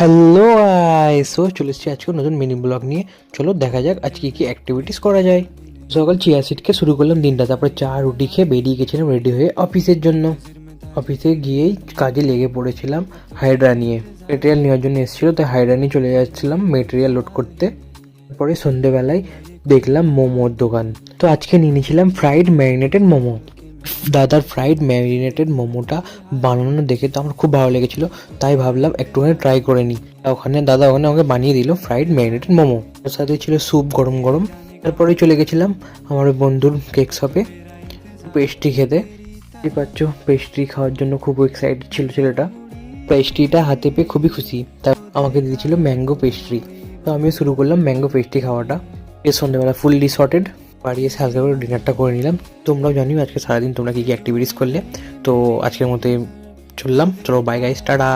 Hello so চলে এসেছি আজকে নতুন মিনি ব্লগ নিয়ে। চলো দেখা যাক আজকে কি অ্যাক্টিভিটিস করা যায়। সকাল চিয়া সিটকে শুরু করলাম দিনটা, তারপরে চা রুটি খেয়ে বেরিয়ে গেছিলাম রেডি হয়ে অফিসের জন্য। অফিসে গিয়েই কাজে লেগে পড়েছিলাম হাইড্রা নিয়ে। মেটেরিয়াল নেওয়ার জন্য এসেছিলো, তাই হাইড্রা নিয়ে চলে যাচ্ছিলাম মেটেরিয়াল লোড করতে। তারপরে সন্ধেবেলায় দেখলাম মোমোর দোকান, তো আজকে নিয়ে নিয়েছিলাম ফ্রাইড ম্যারিনেটেড মোমো। দাদার ফ্রাইড ম্যারিনেটেড মোমোটা বানানো দেখে তো আমার খুব ভালো লেগেছিলো, তাই ভাবলাম একটুখানি ট্রাই করে নিই। দাদা ওখানে আমাকে বানিয়ে দিল ফ্রাইড ম্যারিনেটেড মোমো, ওর সাথে ছিল স্যুপ গরম গরম। তারপরে চলে গেছিলাম আমার ওই বন্ধুর কেক শপে পেস্ট্রি খেতে। বুঝতে পারছো, পেস্ট্রি খাওয়ার জন্য খুব এক্সাইটেড ছিল ছেলেটা। পেস্ট্রিটা হাতে পেয়ে খুবই খুশি, তাই আমাকে দিয়েছিল ম্যাঙ্গো পেস্ট্রি। তো আমিও শুরু করলাম ম্যাঙ্গো পেস্ট্রি খাওয়াটা। এর সন্ধ্যেবেলা ফুললি সর্টেড বাড়ি এসে হালকা করে ডিনারটা করে নিলাম। তোমরাও জানিও আজকে সারাদিন তোমরা কী কী অ্যাক্টিভিটিস করলে। তো আজকের মতো চললাম, চলো বাই গাইস, টাটা।